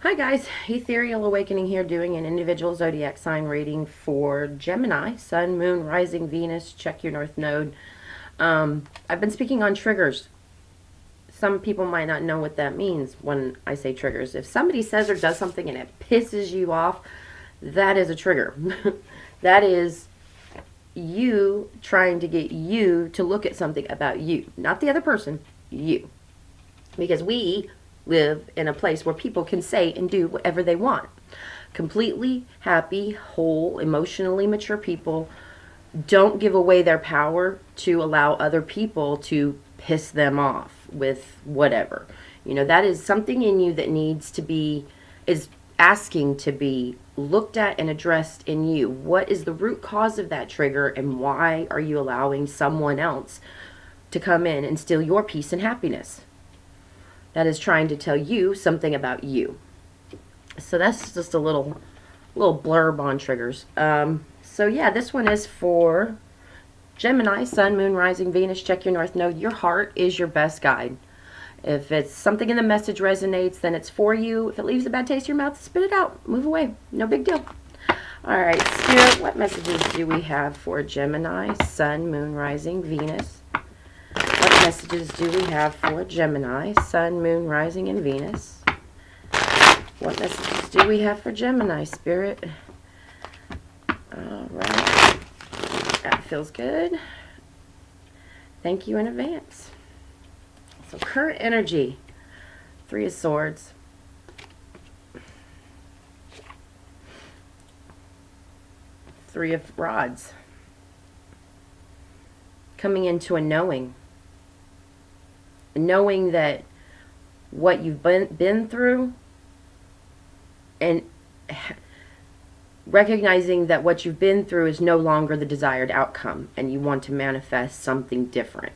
Hi guys, Ethereal Awakening here, doing an individual zodiac sign reading for Gemini, Sun, Moon, Rising, Venus. Check your North Node. I've been speaking on triggers. Some people might not know what that means when I say triggers. If somebody says or does something and it pisses you off, that is a trigger. That is you trying to get you to look at something about you, not the other person, you. Because we live in a place where people can say and do whatever they want. Completely happy, whole, emotionally mature people don't give away their power to allow other people to piss them off with whatever. You know, that is something in you that needs to be, is asking to be looked at and addressed in you. What is the root cause of that trigger, and why are you allowing someone else to come in and steal your peace and happiness? That is trying to tell you something about you. So that's just a little blurb on triggers. So yeah, this one is for Gemini, Sun, Moon, Rising, Venus. Check your North Node. Your heart is your best guide. If it's something in the message resonates, then it's for you. If it leaves a bad taste in your mouth, spit it out. Move away. No big deal. All right, Spirit, what messages do we have for Gemini, Sun, Moon, Rising, Venus? What messages do we have for Gemini, Sun, Moon, Rising, and Venus? What messages do we have for Gemini, Spirit? All right. That feels good. Thank you in advance. So current energy, Three of Swords. Three of Rods. Coming into a knowing. Knowing that what you've been through, and recognizing that what you've been through is no longer the desired outcome, and you want to manifest something different.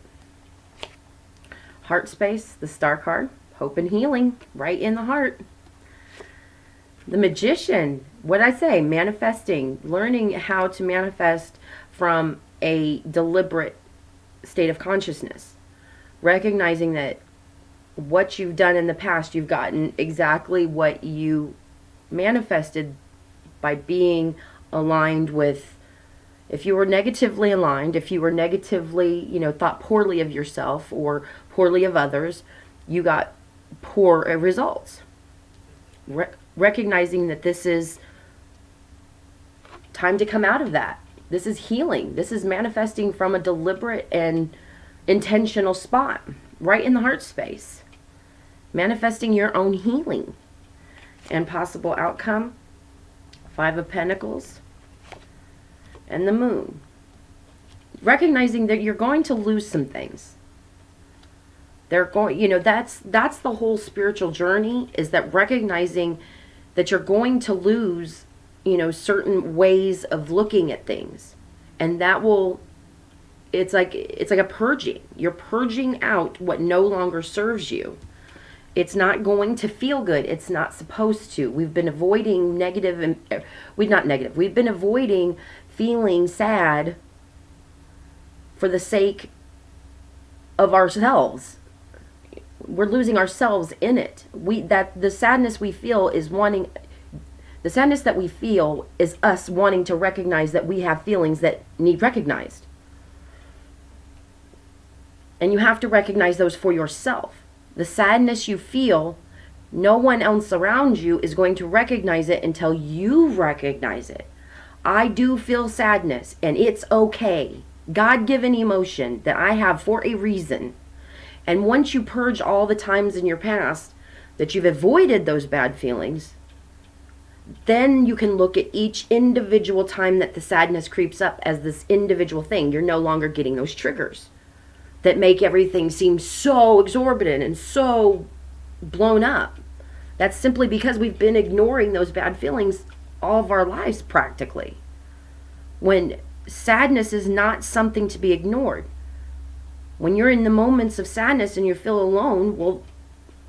Heart space, the Star card, hope and healing, right in the heart. The Magician, what I say, manifesting, learning how to manifest from a deliberate state of consciousness. Recognizing that what you've done in the past, you've gotten exactly what you manifested by being aligned with. If you were negatively aligned, if you were negatively, thought poorly of yourself or poorly of others, you got poor results. Recognizing that this is time to come out of that. This is healing. This is manifesting from a deliberate and intentional spot, right in the heart space. Manifesting your own healing and possible outcome. Five of Pentacles and the Moon. Recognizing that you're going to lose some things. They're going, that's the whole spiritual journey, is that recognizing that you're going to lose, certain ways of looking at things. And that will, it's like a purging. You're purging out what no longer serves you. It's not going to feel good. It's not supposed to. We've been avoiding negative, and we've been avoiding feeling sad for the sake of ourselves. We're losing ourselves in it. The sadness we feel is wanting, the sadness that we feel is us wanting to recognize that we have feelings that need recognized. And you have to recognize those for yourself. The sadness you feel, no one else around you is going to recognize it until you recognize it. I do feel sadness, and it's okay. God-given emotion that I have for a reason. And once you purge all the times in your past that you've avoided those bad feelings, then you can look at each individual time that the sadness creeps up as this individual thing. You're no longer getting those triggers that make everything seem so exorbitant and so blown up. That's simply because we've been ignoring those bad feelings all of our lives practically. When sadness is not something to be ignored. When you're in the moments of sadness and you feel alone, well,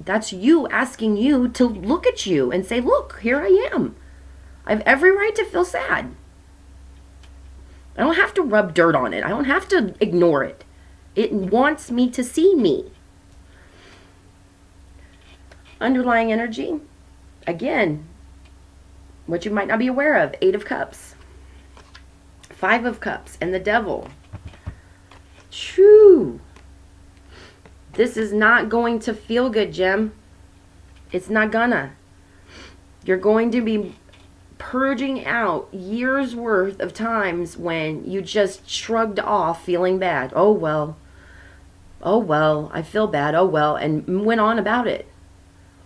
that's you asking you to look at you and say, look, here I am. I have every right to feel sad. I don't have to rub dirt on it. I don't have to ignore it. It wants me to see me. Underlying energy, Again, what you might not be aware of, 8 of Cups, 5 of Cups, and the Devil. Shoo! This is not going to feel good, Gem. It's not gonna. You're going to be purging out years worth of times when you just shrugged off feeling bad. Oh well, I feel bad, oh well, and went on about it.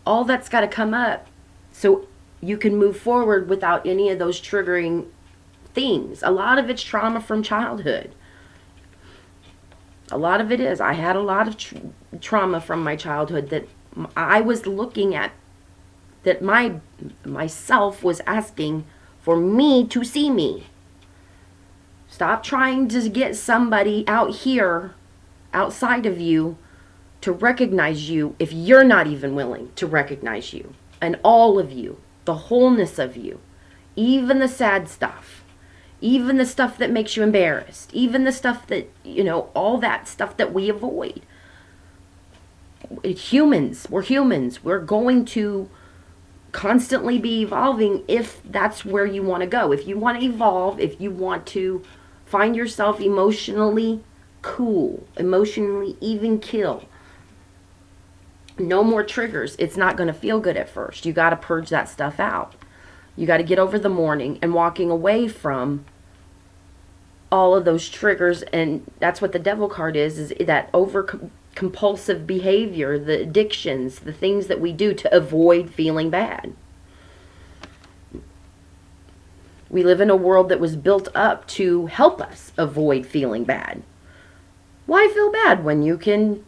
All that's got to come up so you can move forward without any of those triggering things. A lot of it's trauma from childhood. A lot of it is. I had a lot of trauma from my childhood that I was looking at, that myself was asking for me to see me. Stop trying to get somebody out here, outside of you, to recognize you if you're not even willing to recognize you. And all of you, the wholeness of you, even the sad stuff, even the stuff that makes you embarrassed, even the stuff that, all that stuff that we avoid. We're humans. We're going to constantly be evolving if that's where you want to go. If you want to evolve, if you want to find yourself emotionally cool, emotionally even kill, no more triggers. It's not going to feel good at first. You got to purge that stuff out. You got to get over the mourning and walking away from all of those triggers. And that's what the Devil card is that compulsive behavior, the addictions, the things that we do to avoid feeling bad. We live in a world that was built up to help us avoid feeling bad. Why feel bad when you can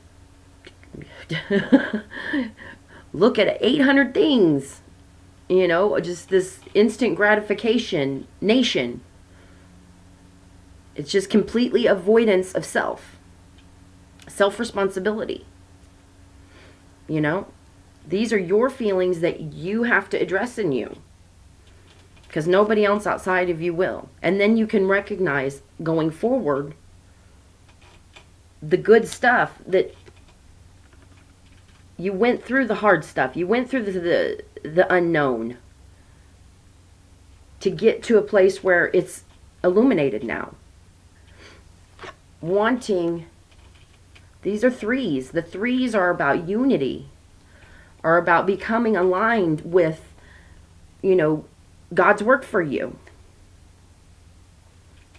look at 800 things? Just this instant gratification nation. It's just completely avoidance of self-responsibility. These are your feelings that you have to address in you, because nobody else outside of you will. And then you can recognize going forward the good stuff, that you went through the hard stuff. You went through the unknown to get to a place where it's illuminated now. These are threes. The threes are about unity, are about becoming aligned with, God's work for you.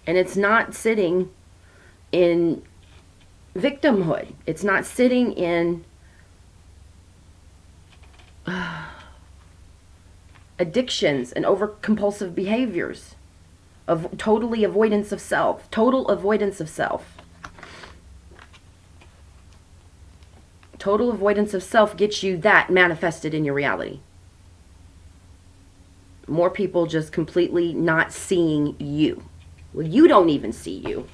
And it's not sitting in victimhood. It's not sitting in addictions and over compulsive behaviors of total avoidance of self. Total avoidance of self gets you that manifested in your reality. More people just completely not seeing you. Well, you don't even see you.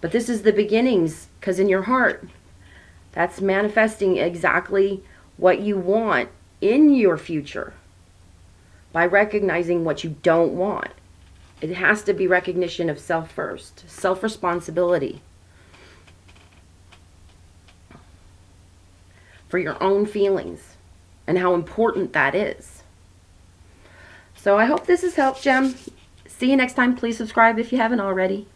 But this is the beginnings, because in your heart, that's manifesting exactly what you want in your future by recognizing what you don't want. It has to be recognition of self first, self-responsibility for your own feelings and how important that is. So I hope this has helped, Gem. See you next time. Please subscribe if you haven't already.